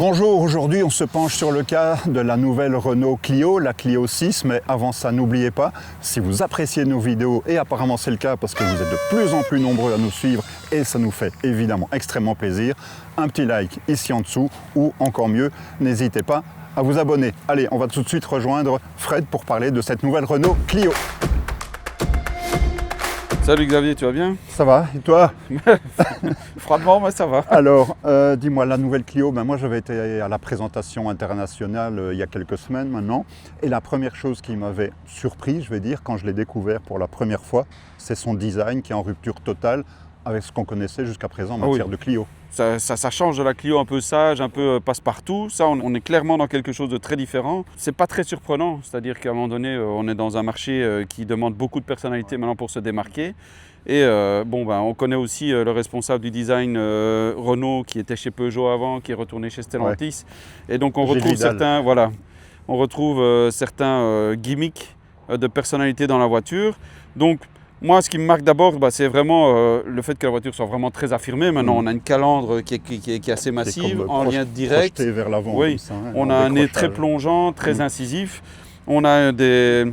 Bonjour, aujourd'hui on se penche sur le cas de la nouvelle Renault Clio, la Clio 6, mais avant ça n'oubliez pas, si vous appréciez nos vidéos, et apparemment c'est le cas parce que vous êtes de plus en plus nombreux à nous suivre et ça nous fait évidemment extrêmement plaisir, un petit like ici en dessous ou encore mieux, n'hésitez pas à vous abonner. Allez, on va tout de suite rejoindre Fred pour parler de cette nouvelle Renault Clio. Salut Xavier, tu vas bien? Ça va, et toi? Froidement, mais ça va. Alors, dis-moi, la nouvelle Clio, moi j'avais été à la présentation internationale il y a quelques semaines maintenant, et la première chose qui m'avait surpris, je vais dire, quand je l'ai découvert pour la première fois, c'est son design qui est en rupture totale avec ce qu'on connaissait jusqu'à présent en matière de Clio. Ça change de la Clio un peu sage, un peu passe-partout. Ça, on est clairement dans quelque chose de très différent. C'est pas très surprenant, c'est-à-dire qu'à un moment donné, on est dans un marché qui demande beaucoup de personnalité maintenant pour se démarquer. Et on connaît aussi le responsable du design Renault qui était chez Peugeot avant, qui est retourné chez Stellantis. Ouais. Et donc on retrouve certains gimmicks de personnalité dans la voiture. Donc moi, ce qui me marque d'abord, c'est vraiment le fait que la voiture soit vraiment très affirmée. Maintenant, on a une calandre qui est assez massive, en lien direct. Vers l'avant. Oui, ça, on a un nez très plongeant, très incisif. On a des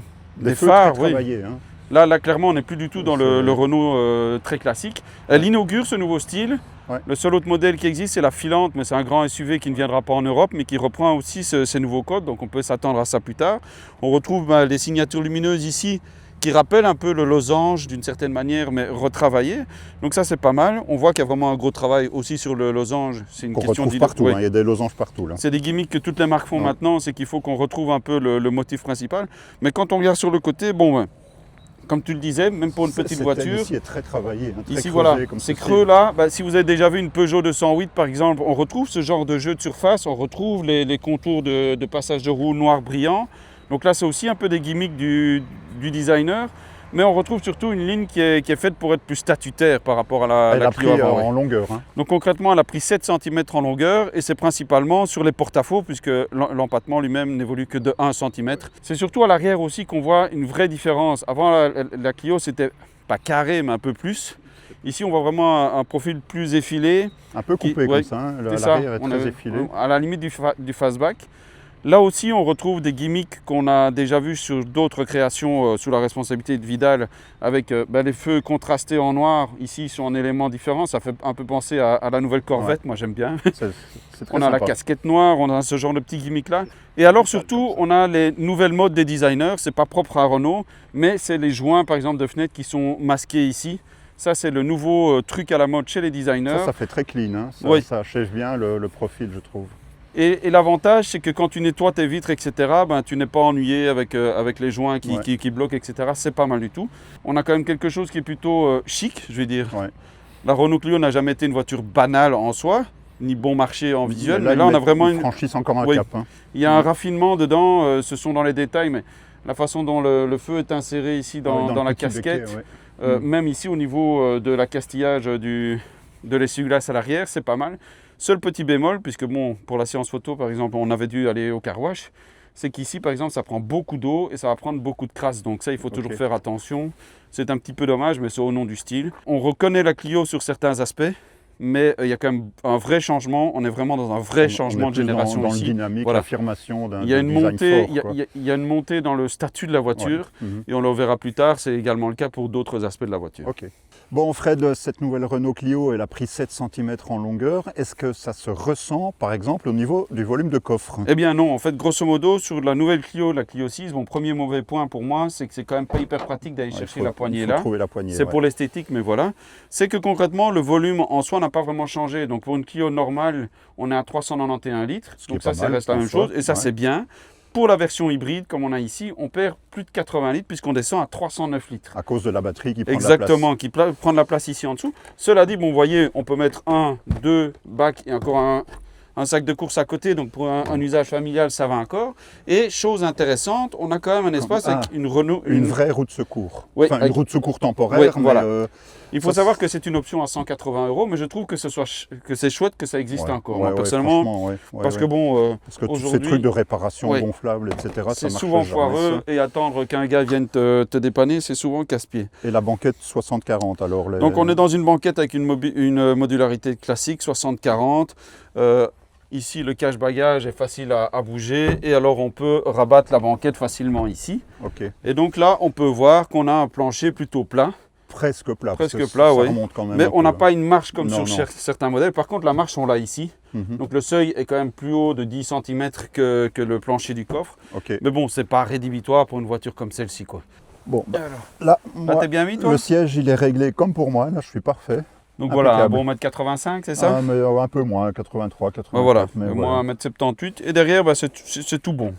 phares. Très travaillés, hein. Là, clairement, on n'est plus du tout dans le Renault très classique. Elle inaugure ce nouveau style. Ouais. Le seul autre modèle qui existe, c'est la filante, mais c'est un grand SUV qui ne viendra pas en Europe, mais qui reprend aussi ces nouveaux codes. Donc, on peut s'attendre à ça plus tard. On retrouve les signatures lumineuses ici, qui rappelle un peu le losange d'une certaine manière, mais retravaillé. Donc ça, c'est pas mal. On voit qu'il y a vraiment un gros travail aussi sur le losange. C'est une question d'idée. Partout, il y a des losanges partout. C'est des gimmicks que toutes les marques font maintenant, c'est qu'il faut qu'on retrouve un peu le motif principal. Mais quand on regarde sur le côté, comme tu le disais, même pour une petite voiture. Ici est très travaillé. Très ici, voilà, ces creux-là, si vous avez déjà vu une Peugeot 208 par exemple, on retrouve ce genre de jeu de surface, on retrouve les contours de passage de roue noir brillant. Donc là, c'est aussi un peu des gimmicks du designer, mais on retrouve surtout une ligne qui est faite pour être plus statutaire par rapport à la Clio avant. En longueur. Hein. Donc concrètement, elle a pris 7 cm en longueur et c'est principalement sur les porte-à-faux puisque l'empattement lui-même n'évolue que de 1 cm. C'est surtout à l'arrière aussi qu'on voit une vraie différence. Avant, la Clio, c'était pas carré, mais un peu plus. Ici, on voit vraiment un profil plus effilé. Un peu coupé comme ça, hein. L'arrière est très effilé. À la limite du fastback. Là aussi, on retrouve des gimmicks qu'on a déjà vus sur d'autres créations sous la responsabilité de Vidal, avec les feux contrastés en noir. Ici, ils sont en éléments différents. Ça fait un peu penser à la nouvelle Corvette. Ouais. Moi, j'aime bien. On a la casquette noire, on a ce genre de petits gimmicks-là. Et alors, surtout, on a les nouvelles modes des designers. Ce n'est pas propre à Renault, mais c'est les joints, par exemple, de fenêtres qui sont masqués ici. Ça, c'est le nouveau truc à la mode chez les designers. Ça fait très clean. Hein. Ça achève bien le profil, je trouve. Et l'avantage, c'est que quand tu nettoies tes vitres, etc., tu n'es pas ennuyé avec les joints qui bloquent, etc. C'est pas mal du tout. On a quand même quelque chose qui est plutôt chic, je vais dire. Ouais. La Renault Clio n'a jamais été une voiture banale en soi, ni bon marché en visuel. Mais là, on a vraiment une franchise encore un cap. Hein. Il y a un raffinement dedans, ce sont dans les détails, mais la façon dont le feu est inséré ici dans la casquette, même ici au niveau de l'accastillage de l'essuie-glace à l'arrière, c'est pas mal. Seul petit bémol, puisque pour la séance photo, par exemple, on avait dû aller au car wash, c'est qu'ici, par exemple, ça prend beaucoup d'eau et ça va prendre beaucoup de crasse. Donc ça, il faut toujours faire attention. C'est un petit peu dommage, mais c'est au nom du style. On reconnaît la Clio sur certains aspects, mais il y a quand même un vrai changement. On est vraiment dans un vrai changement de génération dans ici. le dynamique, l'affirmation d'un design fort. Il y a une montée dans le statut de la voiture, et on le verra plus tard. C'est également le cas pour d'autres aspects de la voiture. Okay. Bon, Fred, cette nouvelle Renault Clio, elle a pris 7 cm en longueur. Est-ce que ça se ressent, par exemple, au niveau du volume de coffre? Eh bien non, en fait, grosso modo, sur la nouvelle Clio, la Clio 6, mon premier mauvais point pour moi, c'est que c'est quand même pas hyper pratique d'aller chercher la poignée là. C'est pour l'esthétique, mais voilà. C'est que concrètement, le volume en soi n'a pas vraiment changé. Donc pour une Clio normale, on est à 391 litres. Donc ça reste la même chose, et ça c'est bien. Pour la version hybride, comme on a ici, on perd plus de 80 litres puisqu'on descend à 309 litres. À cause de la batterie qui prend de la place. Exactement, qui prend de la place ici en dessous. Cela dit, vous voyez, on peut mettre 1, 2 bacs et encore un sac de course à côté. Donc pour un usage familial, ça va encore. Et chose intéressante, on a quand même un espace avec une Renault... Une vraie roue de secours. Oui, enfin, une roue de secours temporaire. Oui, voilà. Il faut savoir que c'est une option à 180 €, mais je trouve que c'est chouette que ça existe encore. Moi, personnellement, parce que parce que tous ces trucs de réparation gonflables, etc., c'est souvent foireux et attendre qu'un gars vienne te dépanner, c'est souvent casse-pied. Et la banquette 60-40 alors Donc on est dans une banquette avec une modularité classique 60-40. Ici, le cache-bagage est facile à bouger et alors on peut rabattre la banquette facilement ici. Okay. Et donc là, on peut voir qu'on a un plancher plutôt plat. Presque plat. Presque plat, oui. Mais on n'a peu, pas une marche comme sur certains modèles. Par contre, la marche, on l'a ici. Donc le seuil est quand même plus haut de 10 cm que le plancher du coffre. Okay. Mais bon, c'est pas rédhibitoire pour une voiture comme celle-ci, quoi. Bon, bah, là, t'es bien mis, toi? Le siège, il est réglé comme pour moi. Là, je suis parfait. Donc voilà, un bon 1m85, c'est ça? Mais un peu moins, 83, 84. Ben voilà, mais moi 1m78. Et derrière, bah, c'est tout bon.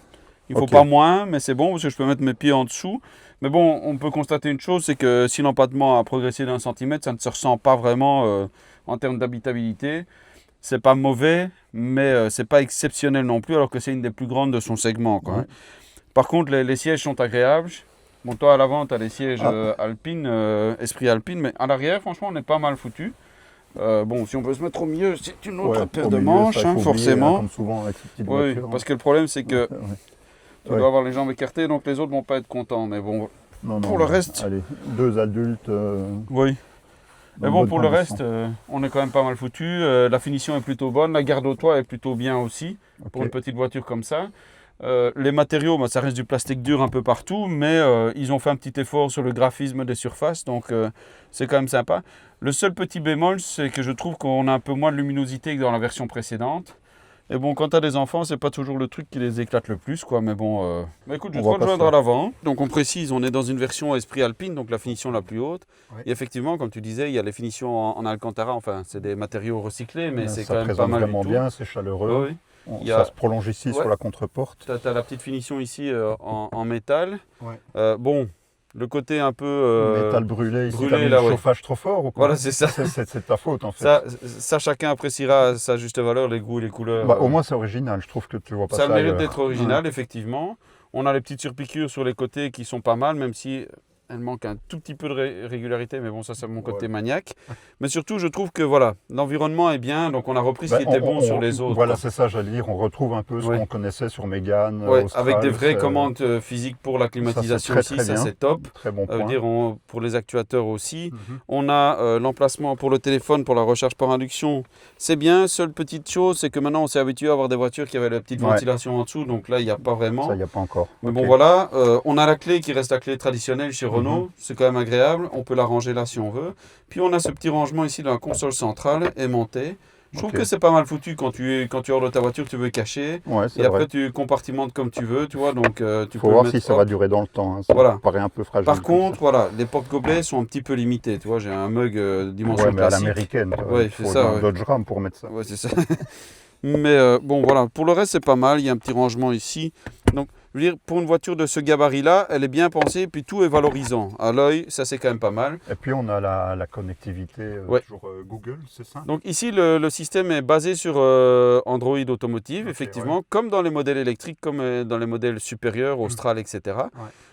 Il ne faut pas moins, mais c'est bon parce que je peux mettre mes pieds en dessous. Mais bon, on peut constater une chose, c'est que si l'empattement a progressé d'1 centimètre, ça ne se ressent pas vraiment en termes d'habitabilité. C'est pas mauvais, mais c'est pas exceptionnel non plus, alors que c'est une des plus grandes de son segment, quoi, hein. Par contre, les sièges sont agréables. Bon, toi, à l'avant, tu as les sièges Alpine, Esprit Alpine, mais à l'arrière, franchement, on est pas mal foutu. Bon, si on peut se mettre au milieu, c'est une autre paire de manches, hein, forcément. Comme souvent avec ces petites oui, voitures, parce que le problème, c'est que tu dois avoir les jambes écartées, donc les autres vont pas être contents. Mais bon, pour le reste... Allez, 2 adultes... oui. Mais bon, pour le reste, on est quand même pas mal foutu. La finition est plutôt bonne, la garde au toit est plutôt bien aussi, pour une petite voiture comme ça. Les matériaux, bah, ça reste du plastique dur un peu partout, mais ils ont fait un petit effort sur le graphisme des surfaces, donc c'est quand même sympa. Le seul petit bémol, c'est que je trouve qu'on a un peu moins de luminosité que dans la version précédente. Et bon, quand tu as des enfants, c'est pas toujours le truc qui les éclate le plus, quoi. Mais bon, mais écoute, je vais te rejoindre à l'avant. Donc on précise, on est dans une version Esprit Alpine, donc la finition la plus haute. Oui. Et effectivement, comme tu disais, il y a les finitions en Alcantara, enfin, c'est des matériaux recyclés, mais c'est quand même pas mal. Ça présente vraiment bien, c'est chaleureux. Oui. Ça se prolonge ici sur la contre-porte. Tu as la petite finition ici en métal. Ouais. Bon, le côté un peu... métal brûlé, ici, brûlé, là, le chauffage trop fort ou quoi? Voilà, c'est ça. C'est ta faute, en fait. Ça, chacun appréciera à sa juste valeur, les goûts et les couleurs. Bah, au moins, c'est original. Je trouve que tu vois pas ça. Ça mérite d'être original, effectivement. On a les petites surpiqûres sur les côtés qui sont pas mal, même si... elle manque un tout petit peu de régularité, mais bon, ça c'est mon côté maniaque. Mais surtout, je trouve que voilà, l'environnement est bien, donc on a repris ce qui était bon sur les autres. Voilà, c'est ça, j'allais dire, on retrouve un peu ce qu'on connaissait sur Mégane, Austral, avec des vraies commandes physiques pour la climatisation aussi, ça c'est top. Très bon point. Dire, pour les actuateurs aussi. On a l'emplacement pour le téléphone, pour la recharge par induction, c'est bien. Seule petite chose, c'est que maintenant on s'est habitué à avoir des voitures qui avaient la petite ventilation en dessous, donc là il n'y a pas vraiment. Ça, il n'y a pas encore. Mais bon, voilà, on a la clé qui reste la clé traditionnelle chez Renault. C'est quand même agréable, on peut la ranger là si on veut. Puis on a ce petit rangement ici dans la console centrale aimantée. Je trouve que c'est pas mal foutu quand tu hors de ta voiture, tu veux cacher. Et après tu compartimentes comme tu veux, tu vois. Donc tu faut voir si ça va durer dans le temps. Hein. Ça paraît un peu fragile. Par contre, voilà, les porte-gobelets sont un petit peu limités. Tu vois, j'ai un mug dimension classique. À l'américaine. Ouais, c'est ça. Un Dodge Ram pour mettre ça. Ouais, c'est ça. Mais bon, voilà. Pour le reste, c'est pas mal. Il y a un petit rangement ici. Donc, je veux dire, pour une voiture de ce gabarit-là, elle est bien pensée, puis tout est valorisant. À l'œil, ça c'est quand même pas mal. Et puis on a la connectivité, toujours Google, c'est ça? Donc ici, le système est basé sur Android Automotive, effectivement, comme dans les modèles électriques, comme dans les modèles supérieurs, Austral, etc.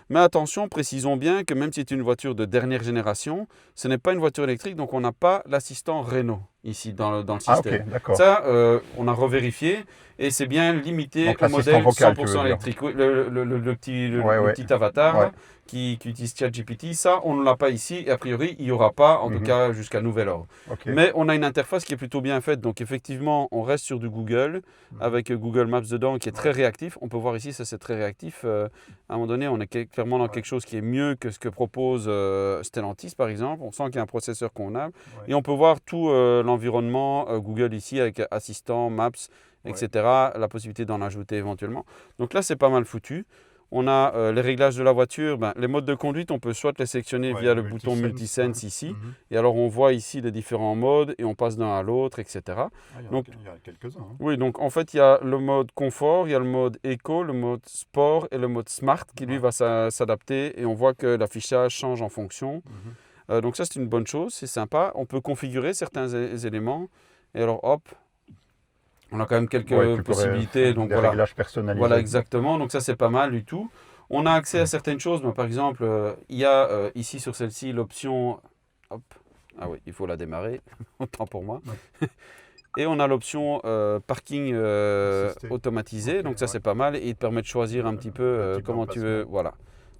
Mais attention, précisons bien que même si c'est une voiture de dernière génération, ce n'est pas une voiture électrique, donc on n'a pas l'assistant Renault ici dans le système. Ça, on a revérifié et c'est bien limité donc, au modèle 100% électrique. Oui, le petit avatar qui utilise ChatGPT, ça, on ne l'a pas ici et a priori, il n'y aura pas, en tout cas jusqu'à nouvel ordre. Mais on a une interface qui est plutôt bien faite, donc effectivement, on reste sur du Google avec Google Maps dedans qui est très réactif. On peut voir ici, ça c'est très réactif. À un moment donné, on est clairement dans quelque chose qui est mieux que ce que propose Stellantis, par exemple. On sent qu'il y a un processeur convenable. Et on peut voir tout l'environnement Google ici avec assistant, Maps, etc. La possibilité d'en ajouter éventuellement. Donc là, c'est pas mal foutu. On a les réglages de la voiture. Les modes de conduite, on peut soit les sélectionner via le bouton Multisense ici. Et alors, on voit ici les différents modes et on passe d'un à l'autre, etc. Il y a quelques-uns. Hein. Oui, donc en fait, il y a le mode confort, il y a le mode éco, le mode sport et le mode smart qui, lui, va s'adapter. Et on voit que l'affichage change en fonction. Donc ça, c'est une bonne chose, c'est sympa. On peut configurer certains éléments. Et alors, hop, on a quand même quelques possibilités. Donc, des réglages personnalisés. Voilà, exactement. Donc ça, c'est pas mal du tout. On a accès à certaines choses. Par exemple, il y a ici sur celle-ci l'option... Hop. Ah oui, il faut la démarrer. Autant pour moi. Et on a l'option parking automatisé. Donc ça, c'est pas mal. Et il te permet de choisir un petit peu comment tu veux. Voilà.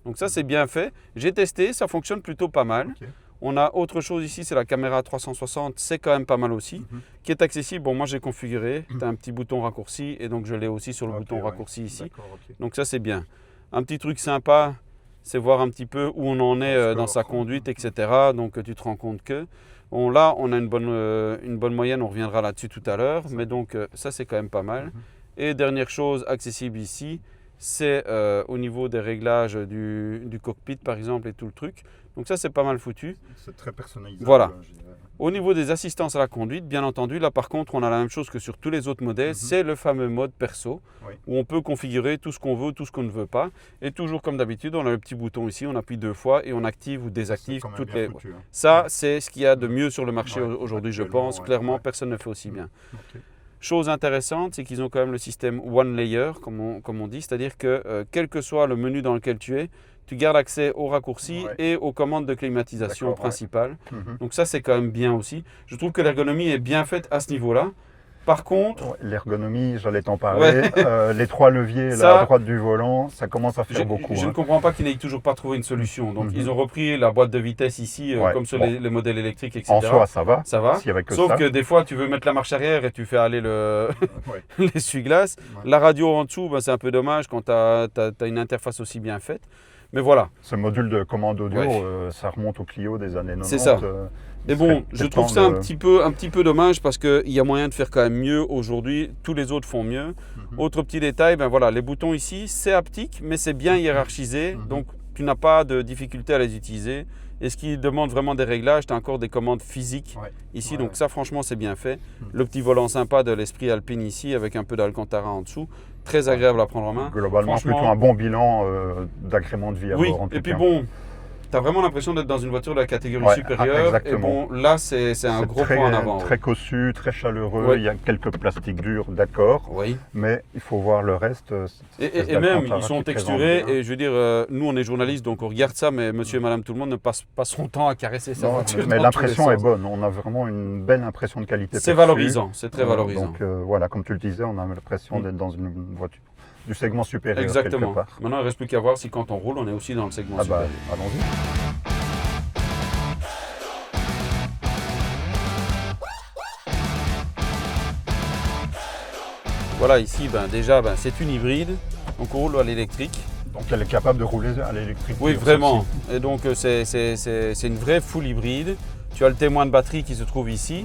Donc ça, c'est bien fait. J'ai testé, ça fonctionne plutôt pas mal. On a autre chose ici, c'est la caméra 360, c'est quand même pas mal aussi, qui est accessible. Bon, moi j'ai configuré, tu as un petit bouton raccourci et donc je l'ai aussi sur le bouton raccourci ici. Donc ça c'est bien. Un petit truc sympa, c'est voir un petit peu où on en est dans sa conduite, etc. Donc tu te rends compte que... Bon, là, on a une bonne moyenne, on reviendra là-dessus tout à l'heure, mais donc ça c'est quand même pas mal. Et dernière chose accessible ici, c'est au niveau des réglages du cockpit par exemple et tout le truc. Donc ça c'est pas mal foutu. C'est très personnalisable. Voilà. Au niveau des assistances à la conduite, bien entendu, là par contre on a la même chose que sur tous les autres modèles, c'est le fameux mode perso, où on peut configurer tout ce qu'on veut, tout ce qu'on ne veut pas. Et toujours comme d'habitude, on a le petit bouton ici, on appuie 2 fois et on active ou désactive toutes les... Foutu, hein. Ça c'est ce qu'il y a de mieux sur le marché aujourd'hui je pense, clairement personne ne fait aussi bien. Chose intéressante, c'est qu'ils ont quand même le système One Layer, comme on dit, c'est-à-dire que quel que soit le menu dans lequel tu es, tu gardes accès aux raccourcis et aux commandes de climatisation principales. Donc ça, c'est quand même bien aussi. Je trouve que l'ergonomie est bien faite à ce niveau-là. Par contre... L'ergonomie, j'allais t'en parler. Les 3 leviers là, à droite du volant, ça commence à faire beaucoup. Je ne comprends pas qu'ils n'aient toujours pas trouvé une solution. Donc ils ont repris la boîte de vitesse ici, comme sur les modèles électriques, etc. En soi, ça va. Ça va. Sauf que des fois, tu veux mettre la marche arrière et tu fais aller l'essuie-glace. La radio en dessous, c'est un peu dommage quand tu as une interface aussi bien faite. Mais voilà. Ce module de commande audio, ça remonte au Clio des années 90. C'est ça. Mais bon, je trouve ça un petit peu dommage parce qu'il y a moyen de faire quand même mieux aujourd'hui. Tous les autres font mieux. Autre petit détail, voilà, les boutons ici, c'est haptique, mais c'est bien hiérarchisé. Donc, tu n'as pas de difficulté à les utiliser. Et ce qui demande vraiment des réglages, tu as encore des commandes physiques ici. Donc ça, franchement, c'est bien fait. Le petit volant sympa de l'Esprit Alpine ici, avec un peu d'Alcantara en dessous. Très agréable à prendre en main. Globalement, plutôt un bon bilan d'agrément de vie à bord. Et puis bon, tu as vraiment l'impression d'être dans une voiture de la catégorie supérieure. Exactement. Et bon, là, c'est un gros point en avant. Très cossu, très chaleureux. Il y a quelques plastiques durs, d'accord. Mais il faut voir le reste. Et même, ils sont texturés. Et je veux dire, nous, on est journalistes, donc on regarde ça. Mais monsieur et madame tout le monde ne passe pas son temps à caresser sa voiture. Mais l'impression est bonne. On a vraiment une belle impression de qualité. C'est valorisant, c'est très valorisant. Donc voilà, comme tu le disais, on a l'impression d'être dans une voiture du segment supérieur. Exactement. Quelque part. Maintenant, il ne reste plus qu'à voir si quand on roule, on est aussi dans le segment supérieur. Allons-y. Voilà, ici, déjà, c'est une hybride. Donc, on roule à l'électrique. Donc, elle est capable de rouler à l'électrique. Oui, vraiment. Et donc, c'est une vraie full hybride. Tu as le témoin de batterie qui se trouve ici,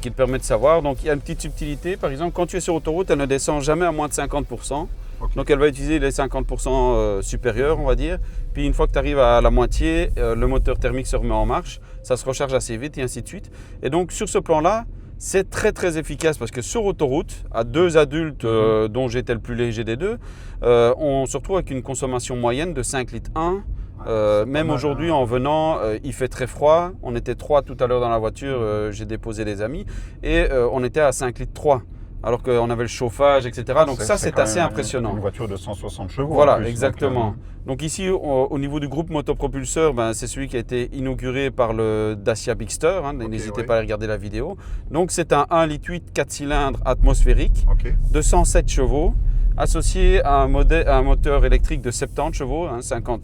qui te permet de savoir. Donc, il y a une petite subtilité. Par exemple, quand tu es sur autoroute, elle ne descend jamais à moins de 50%. Donc, elle va utiliser les 50% supérieurs, on va dire. Puis, une fois que tu arrives à la moitié, le moteur thermique se remet en marche. Ça se recharge assez vite et ainsi de suite. Et donc, sur ce plan-là, c'est très très efficace parce que sur autoroute, à 2 adultes, dont j'étais le plus léger des deux, on se retrouve avec une consommation moyenne de 5 litres 1. Même aujourd'hui en venant, il fait très froid. On était 3 tout à l'heure dans la voiture, j'ai déposé des amis et on était à 5 litres 3. Alors qu'on avait le chauffage, etc. Donc ça, c'est assez impressionnant. Une voiture de 160 chevaux. Voilà, exactement. Donc ici, au niveau du groupe motopropulseur, c'est celui qui a été inauguré par le Dacia Bigster. N'hésitez pas à aller regarder la vidéo. Donc c'est un 1,8 litre 4 cylindres atmosphérique de 107 chevaux, associé à un moteur électrique de 70 chevaux, 50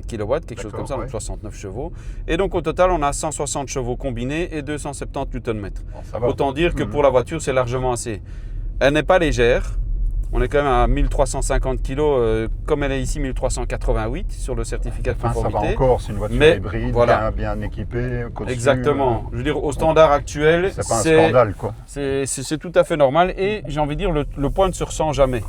kW, quelque chose comme ça, donc 69 chevaux. Et donc au total, on a 160 chevaux combinés et 270 Nm. Autant dire que pour la voiture, c'est largement assez. Elle n'est pas légère. On est quand même à 1350 kg, comme elle est ici 1388 sur le certificat de conformité. Ça va encore, c'est une voiture hybride, bien équipée. Exactement. Je veux dire, au standard actuel, c'est pas un scandale, quoi. C'est tout à fait normal et j'ai envie de dire, le poids ne se ressent jamais.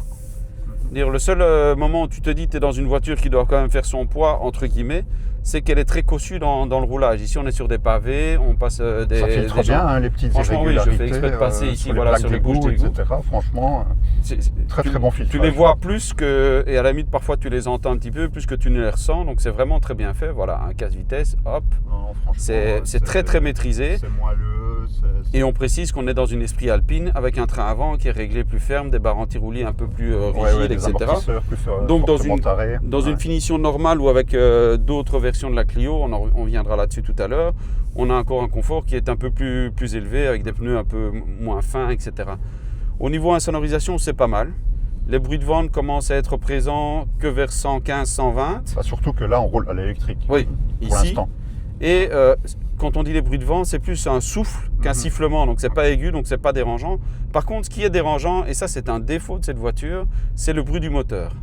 Le seul moment où tu te dis que tu es dans une voiture qui doit quand même faire son poids, entre guillemets, c'est qu'elle est très cossue dans le roulage. Ici, on est sur des pavés, on passe des... Ça filtre bien, les petites irrégularités. Franchement, oui, je fais exprès de passer ici, sur les bouches d'égout, etc. Franchement, très bon filtrage. Tu les vois plus que... Et à la limite, parfois, tu les entends un petit peu, plus que tu ne les ressens. Donc, c'est vraiment très bien fait. Voilà, un casse-vitesse, hop. C'est très, très maîtrisé. C'est moelleux. Et on précise qu'on est dans une Esprit Alpine avec un train avant qui est réglé plus ferme, des barres anti-roulis un peu plus rigides, etc. Donc, dans une finition normale ou avec d'autres versions de la Clio, on viendra là-dessus tout à l'heure, on a encore un confort qui est un peu plus élevé avec des pneus un peu moins fins, etc. Au niveau insonorisation, c'est pas mal. Les bruits de vent commencent à être présents que vers 115-120. Surtout que là, on roule à l'électrique. Oui, pour l'instant. Et quand on dit les bruits de vent, c'est plus un souffle qu'un sifflement, donc c'est pas aigu, donc c'est pas dérangeant. Par contre, ce qui est dérangeant, et ça c'est un défaut de cette voiture, c'est le bruit du moteur.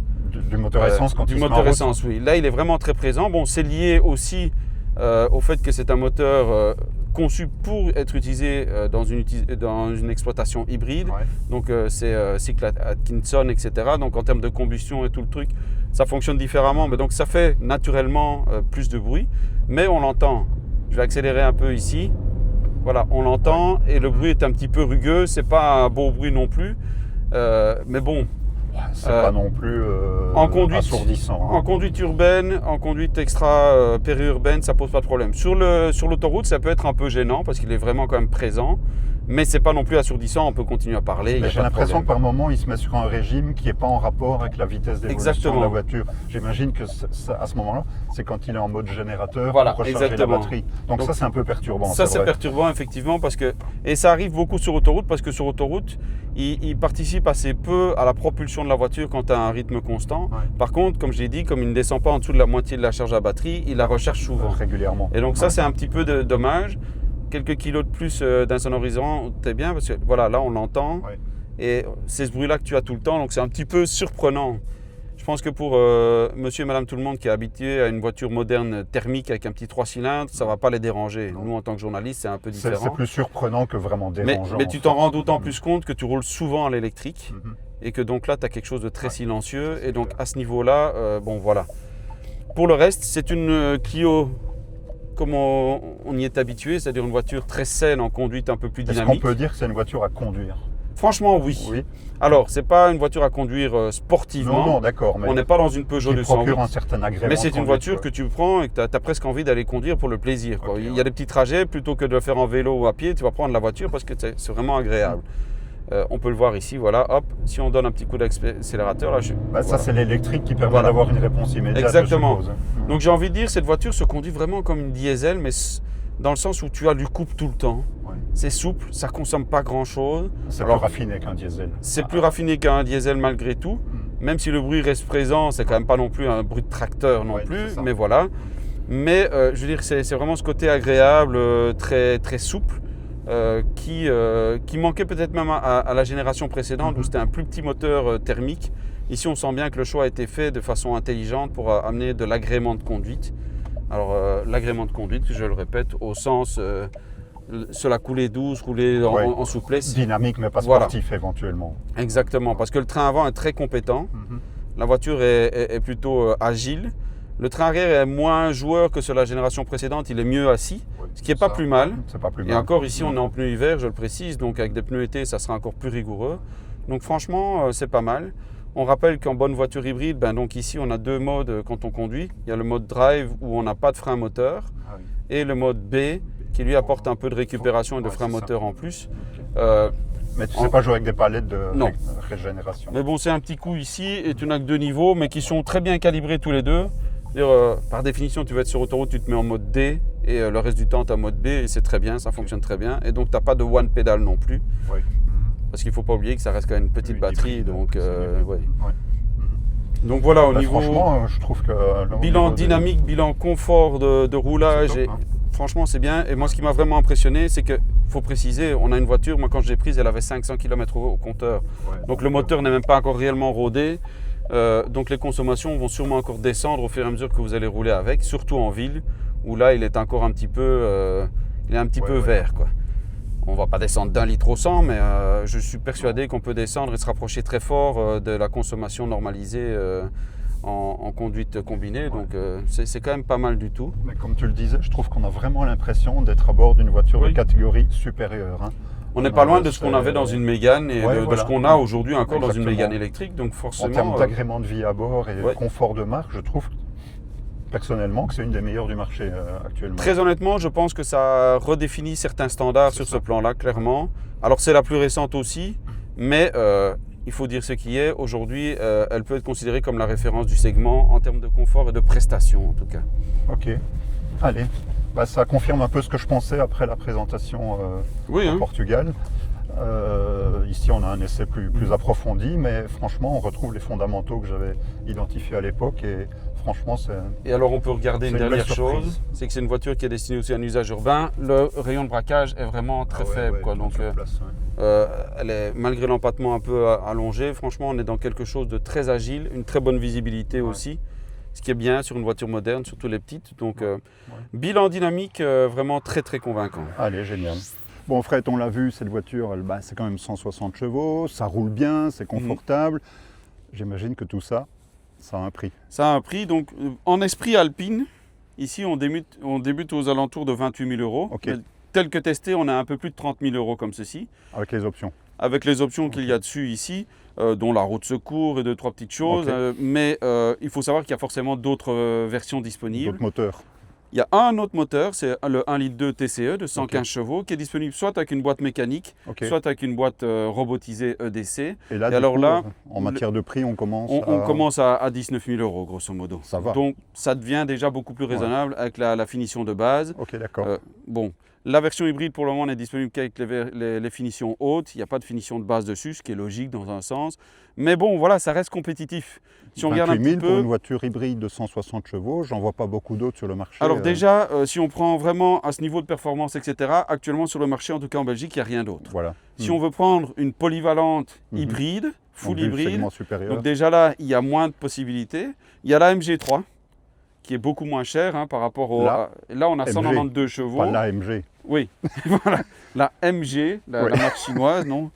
Du moteur essence quand du il se met en moteur route. essence, oui. Là, il est vraiment très présent. Bon, c'est lié aussi au fait que c'est un moteur conçu pour être utilisé dans une exploitation hybride. Ouais. Donc c'est cycle Atkinson, etc. Donc en termes de combustion et tout le truc, ça fonctionne différemment. Mais donc ça fait naturellement plus de bruit. Mais on l'entend. Je vais accélérer un peu ici. Voilà, on l'entend et le bruit est un petit peu rugueux. C'est pas un beau bruit non plus. Mais bon. C'est pas non plus en conduite, assourdissant. En conduite urbaine, en conduite extra périurbaine, ça pose pas de problème. Sur l'autoroute, ça peut être un peu gênant parce qu'il est vraiment quand même présent, mais c'est pas non plus assourdissant, on peut continuer à parler. J'ai l'impression que par moment, il se met sur un régime qui n'est pas en rapport avec la vitesse d'évolution de la voiture. J'imagine que à ce moment-là, c'est quand il est en mode générateur pour recharger la batterie. Donc ça, c'est un peu perturbant. Ça, c'est perturbant, effectivement, et ça arrive beaucoup sur autoroute, parce que sur autoroute, il participe assez peu à la propulsion de la voiture quand tu as un rythme constant. Ouais. Par contre, comme je l'ai dit, comme il ne descend pas en dessous de la moitié de la charge à batterie, il la recharge souvent. Régulièrement. Et donc ça, c'est un petit peu dommage. Quelques kilos de plus d'insonorisant, c'est bien, parce que voilà, là, on l'entend. Ouais. Et c'est ce bruit-là que tu as tout le temps, donc c'est un petit peu surprenant. Je pense que pour monsieur et madame tout le monde qui est habitué à une voiture moderne thermique avec un petit 3 cylindres, ça ne va pas les déranger. Non. Nous, en tant que journalistes, c'est un peu différent. C'est plus surprenant que vraiment dérangeant. Mais tu t'en rends d'autant plus compte que tu roules souvent à l'électrique et que donc là, tu as quelque chose de très silencieux. Et donc, à ce niveau-là, bon, voilà. Pour le reste, c'est une Clio comme on y est habitué, c'est-à-dire une voiture très saine en conduite un peu plus dynamique. Est-ce qu'on peut dire que c'est une voiture à conduire ? Franchement, oui. Alors, c'est pas une voiture à conduire sportivement. Non, d'accord. On n'est pas dans une Peugeot 208. Procure un certain agrément. Mais c'est une voiture que tu prends et que tu as presque envie d'aller conduire pour le plaisir. Quoi. Okay, il y a des petits trajets, plutôt que de le faire en vélo ou à pied, tu vas prendre la voiture parce que c'est vraiment agréable. On peut le voir ici, voilà, hop, si on donne un petit coup d'accélérateur, là, voilà. Ça, c'est l'électrique qui permet d'avoir une réponse immédiate. Exactement. Donc, j'ai envie de dire, cette voiture se conduit vraiment comme une diesel, mais dans le sens où tu as du couple tout le temps. Ouais. C'est souple, ça ne consomme pas grand-chose. C'est plus raffiné qu'un diesel. C'est plus raffiné qu'un diesel malgré tout. Même si le bruit reste présent, c'est quand même pas non plus un bruit de tracteur non plus, mais voilà. Mais je veux dire, c'est vraiment ce côté agréable, très, très souple. Qui manquait peut-être même à la génération précédente où c'était un plus petit moteur thermique. Ici, on sent bien que le choix a été fait de façon intelligente pour amener de l'agrément de conduite. Alors, l'agrément de conduite, je le répète, au sens cela couler douce, rouler en souplesse. Dynamique, mais pas sportif éventuellement. Exactement, parce que le train avant est très compétent. La voiture est plutôt agile. Le train arrière est moins joueur que sur la génération précédente, il est mieux assis, ce qui n'est pas plus mal. Et encore ici, on est en pneus hiver, je le précise, donc avec des pneus été, ça sera encore plus rigoureux. Donc franchement, c'est pas mal. On rappelle qu'en bonne voiture hybride, donc ici, on a deux modes quand on conduit. Il y a le mode drive où on n'a pas de frein moteur et le mode B qui lui apporte un peu de récupération et de frein moteur en plus. Mais tu ne sais pas jouer avec des palettes de régénération. Mais bon, c'est un petit coup ici et tu n'as que deux niveaux, mais qui sont très bien calibrés tous les deux. Par définition, tu vas être sur autoroute, tu te mets en mode D et le reste du temps, tu es en mode B et c'est très bien, ça fonctionne très bien. Et donc, tu n'as pas de one pédale non plus. Oui. Parce qu'il ne faut pas oublier que ça reste quand même une petite batterie. Donc, donc voilà, au niveau. Franchement, je trouve que. Bilan dynamique, bilan confort de roulage. Top, franchement, c'est bien. Et moi, ce qui m'a vraiment impressionné, c'est qu'il faut préciser, on a une voiture, moi, quand je l'ai prise, elle avait 500 km au compteur. Ouais, donc, le moteur n'est même pas encore réellement rodé. Donc les consommations vont sûrement encore descendre au fur et à mesure que vous allez rouler avec, surtout en ville, où là il est encore un petit peu, vert, quoi. On ne va pas descendre d'1 litre au 100, mais je suis persuadé qu'on peut descendre et se rapprocher très fort de la consommation normalisée en conduite combinée. Donc c'est quand même pas mal du tout. Mais comme tu le disais, je trouve qu'on a vraiment l'impression d'être à bord d'une voiture de catégorie supérieure. On n'est pas loin de ce qu'on avait dans une Mégane et de ce qu'on a aujourd'hui encore dans une Mégane électrique. Donc forcément, en termes d'agrément de vie à bord et de confort de marque, je trouve personnellement que c'est une des meilleures du marché actuellement. Très honnêtement, je pense que ça redéfinit certains standards sur ce plan-là, clairement. Alors c'est la plus récente aussi, mais il faut dire ce qui est. Aujourd'hui, elle peut être considérée comme la référence du segment en termes de confort et de prestations en tout cas. Ok, allez. Ça confirme un peu ce que je pensais après la présentation au Portugal. Ici, on a un essai plus approfondi, mais franchement, on retrouve les fondamentaux que j'avais identifiés à l'époque et franchement, c'est... Et alors, on peut regarder une dernière belle chose, surprise. c'est que c'est une voiture qui est destinée aussi à un usage urbain. Le rayon de braquage est vraiment très faible, quoi. Donc, elle est, malgré l'empattement un peu allongé, franchement, on est dans quelque chose de très agile, une très bonne visibilité aussi, ce qui est bien sur une voiture moderne, surtout les petites. Donc, bilan dynamique vraiment très, très convaincant. Allez, génial. Bon, Fred, on l'a vu, cette voiture, c'est quand même 160 chevaux, ça roule bien, c'est confortable. J'imagine que tout ça, ça a un prix. Ça a un prix. Donc, en esprit alpine, ici, on débute aux alentours de 28 000 euros. Okay. Tel que testé, on a un peu plus de 30 000 euros comme ceci. Avec les options. Avec les options qu'il y a dessus ici, dont la roue de secours et 2-3 petites choses. Mais il faut savoir qu'il y a forcément d'autres versions disponibles. D'autres moteurs. Il y a un autre moteur, c'est le 1,2 litre TCE de 115 chevaux, qui est disponible soit avec une boîte mécanique, soit avec une boîte robotisée EDC. Et là, en matière de prix, on commence à 19 000 euros, grosso modo. Ça va. Donc, ça devient déjà beaucoup plus raisonnable avec la finition de base. Ok, d'accord. Bon, la version hybride, pour le moment, n'est disponible qu'avec les finitions hautes. Il n'y a pas de finition de base dessus, ce qui est logique dans un sens. Mais bon, voilà, ça reste compétitif. Si on regarde un petit peu, pour une voiture hybride de 160 chevaux, j'en vois pas beaucoup d'autres sur le marché. Alors déjà, si on prend vraiment à ce niveau de performance, etc., actuellement sur le marché, en tout cas en Belgique, il n'y a rien d'autre. Voilà. Si on veut prendre une polyvalente hybride, full hybride, donc déjà là, il y a moins de possibilités. Il y a la MG3, qui est beaucoup moins chère par rapport au... Là, on a 192 chevaux. Pas la MG. Oui, voilà. La MG, la marque chinoise, non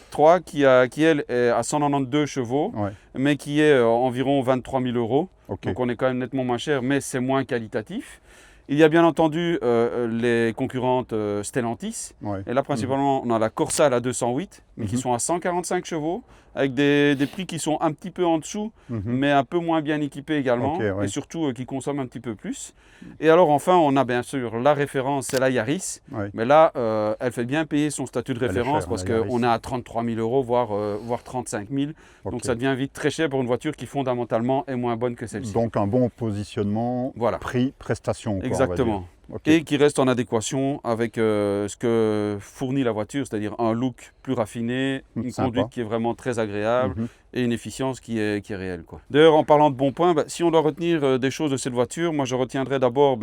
3 qui elle est à 192 chevaux, mais qui est environ 23 000 euros. Donc on est quand même nettement moins cher, mais c'est moins qualitatif. Il y a bien entendu les concurrentes Stellantis. Et là, principalement, on a la Corsa à la 208, mais qui sont à 145 chevaux, avec des prix qui sont un petit peu en dessous, mais un peu moins bien équipés également, et surtout qui consomment un petit peu plus. Et alors, enfin, on a bien sûr la référence, c'est la Yaris. Mais là, elle fait bien payer son statut de référence parce qu'on est à 33 000 euros, voire 35 000. Donc, ça devient vite très cher pour une voiture qui, fondamentalement, est moins bonne que celle-ci. Donc, un bon positionnement, prix, prestation. Exactement. Et qui reste en adéquation avec ce que fournit la voiture, c'est-à-dire un look plus raffiné, une conduite qui est vraiment très agréable et une efficience qui est réelle. D'ailleurs, en parlant de bons points, si on doit retenir des choses de cette voiture, moi je retiendrai d'abord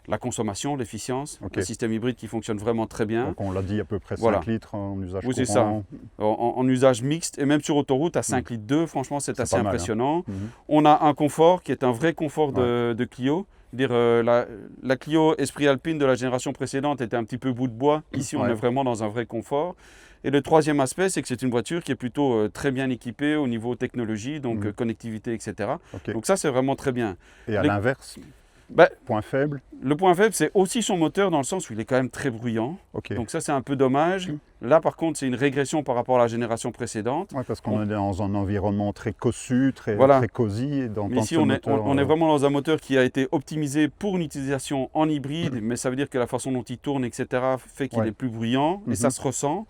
la consommation, l'efficience, un système hybride qui fonctionne vraiment très bien. Donc on l'a dit, à peu près 5 litres en usage courant. Oui, c'est ça. En usage mixte et même sur autoroute à 5 litres 2, franchement c'est assez impressionnant. On a un confort qui est un vrai confort de Clio. La Clio Esprit Alpine de la génération précédente était un petit peu bout de bois. Ici, on est vraiment dans un vrai confort. Et le troisième aspect, c'est que c'est une voiture qui est plutôt très bien équipée au niveau technologie, donc connectivité, etc. Donc ça, c'est vraiment très bien. Et à l'inverse, point faible? Le point faible, c'est aussi son moteur dans le sens où il est quand même très bruyant. Donc ça, c'est un peu dommage. Là, par contre, c'est une régression par rapport à la génération précédente. Oui, parce qu'on est dans un environnement très cossu, très cosy. Et mais ici, on est vraiment dans un moteur qui a été optimisé pour une utilisation en hybride, mais ça veut dire que la façon dont il tourne, etc., fait qu'il est plus bruyant, et ça se ressent.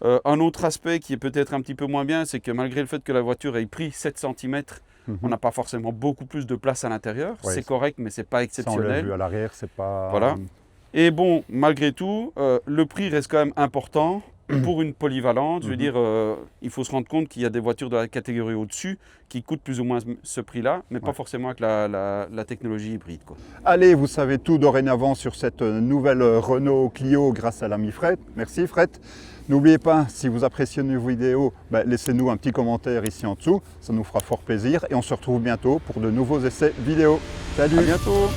Un autre aspect qui est peut-être un petit peu moins bien, c'est que malgré le fait que la voiture ait pris 7 cm, on n'a pas forcément beaucoup plus de place à l'intérieur. C'est correct, mais ce n'est pas exceptionnel. Ça, on l'a vu à l'arrière, c'est pas... Voilà. Et bon, malgré tout, le prix reste quand même important pour une polyvalente. Je veux dire, il faut se rendre compte qu'il y a des voitures de la catégorie au-dessus qui coûtent plus ou moins ce prix-là, mais pas forcément avec la technologie hybride. Allez, vous savez tout dorénavant sur cette nouvelle Renault Clio grâce à l'ami Fred. Merci Fred. N'oubliez pas, si vous appréciez nos vidéos, laissez-nous un petit commentaire ici en dessous. Ça nous fera fort plaisir et on se retrouve bientôt pour de nouveaux essais vidéo. Salut! À bientôt!